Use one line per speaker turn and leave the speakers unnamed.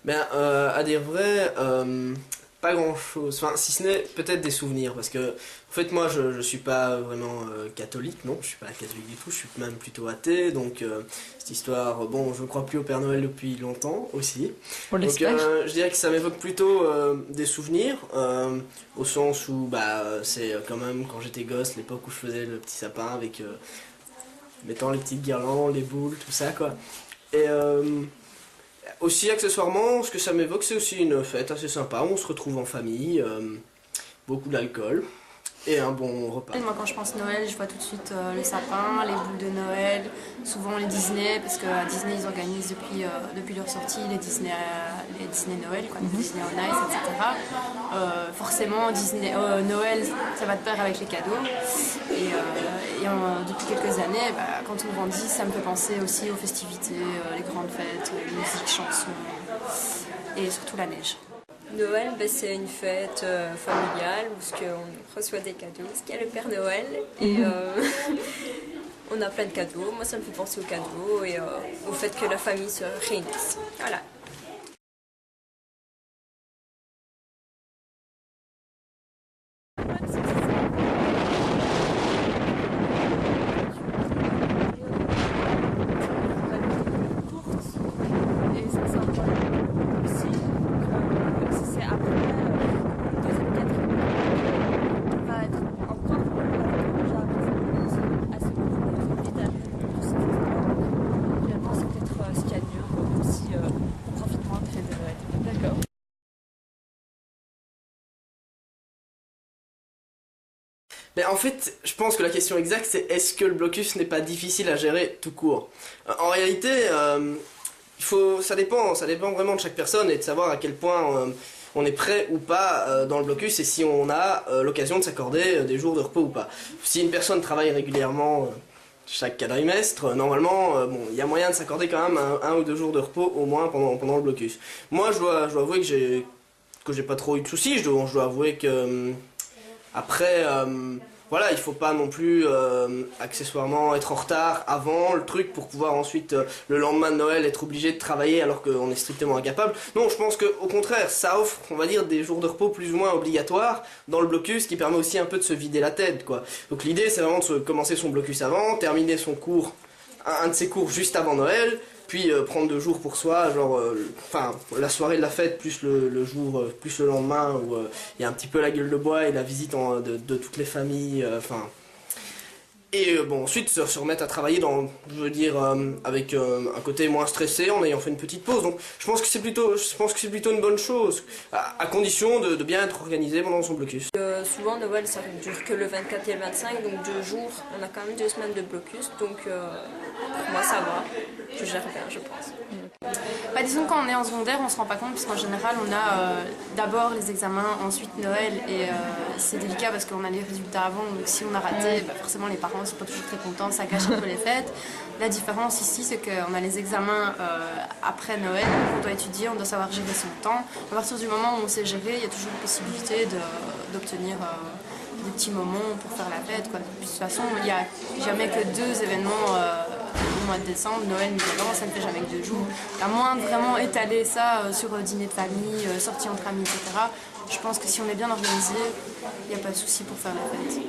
À dire vrai, pas grand chose. Enfin, si ce n'est peut-être des souvenirs, parce que en fait moi je suis pas vraiment catholique, non, je suis pas catholique du tout, je suis même plutôt athée, donc cette histoire, bon, je ne crois plus au Père Noël depuis longtemps aussi.
On
Donc
l'espère.
je dirais que ça m'évoque plutôt des souvenirs, au sens où c'est quand même quand j'étais gosse, l'époque où je faisais le petit sapin avec mettant les petites guirlandes, les boules, tout ça quoi. Et aussi accessoirement, ce que ça m'évoque, c'est aussi une fête assez sympa où on se retrouve en famille, beaucoup d'alcool et un bon repas.
Moi quand je pense Noël, je vois tout de suite le sapin, les boules de Noël, souvent les Disney, parce qu'à Disney ils organisent depuis leur sortie les Disney Noël, quoi, les Disney on Ice, etc. Forcément Noël ça va de pair avec les cadeaux. Depuis quelques années, quand on grandit, ça me fait penser aussi aux festivités, les grandes fêtes, musique, chansons et surtout la neige.
Noël, c'est une fête familiale où on reçoit des cadeaux, parce qu'il y a le Père Noël et on a plein de cadeaux. Moi, ça me fait penser aux cadeaux et au fait que la famille se réunisse. Voilà.
Mais en fait, je pense que la question exacte, c'est est-ce que le blocus n'est pas difficile à gérer tout court? En réalité, ça dépend vraiment de chaque personne et de savoir à quel point on est prêt ou pas dans le blocus et si on a l'occasion de s'accorder des jours de repos ou pas. Si une personne travaille régulièrement chaque quadrimestre, normalement, il y a moyen de s'accorder quand même un ou deux jours de repos au moins pendant le blocus. Moi, je dois avouer que j'ai pas trop eu de soucis. Je dois avouer que après, voilà, il faut pas non plus accessoirement être en retard avant le truc pour pouvoir ensuite le lendemain de Noël être obligé de travailler alors qu'on est strictement incapable. Non, je pense qu'au contraire, ça offre, on va dire, des jours de repos plus ou moins obligatoires dans le blocus qui permet aussi un peu de se vider la tête, quoi. Donc l'idée, c'est vraiment de commencer son blocus avant, terminer son cours, un de ses cours juste avant Noël, puis prendre 2 jours pour soi, genre, la soirée de la fête plus le jour, plus le lendemain où il y a un petit peu la gueule de bois et la visite de toutes les familles, ensuite se remettre à travailler avec un côté moins stressé en ayant fait une petite pause. Donc je pense que c'est plutôt une bonne chose, à condition de bien être organisé pendant son blocus.
Souvent Noël ça ne dure que le 24 et le 25, donc 2 jours, on a quand même 2 semaines de blocus, donc pour moi ça va, je gère bien je pense.
Disons quand on est en secondaire on se rend pas compte parce qu'en général on a d'abord les examens, ensuite Noël et c'est délicat parce qu'on a les résultats avant, donc si on a raté forcément les parents sont pas toujours très contents, ça gâche un peu les fêtes. La différence ici c'est qu'on a les examens après Noël, on doit étudier, on doit savoir gérer son temps. À partir du moment où on sait gérer, il y a toujours une possibilité d'obtenir des petits moments pour faire la fête, quoi. De toute façon il n'y a jamais que 2 événements au mois de décembre, Noël, Nouvel An, ça ne fait jamais que 2 jours. À moins de vraiment étaler ça sur dîner de famille, sortie entre amis, etc. Je pense que si on est bien organisé, il n'y a pas de souci pour faire la fête.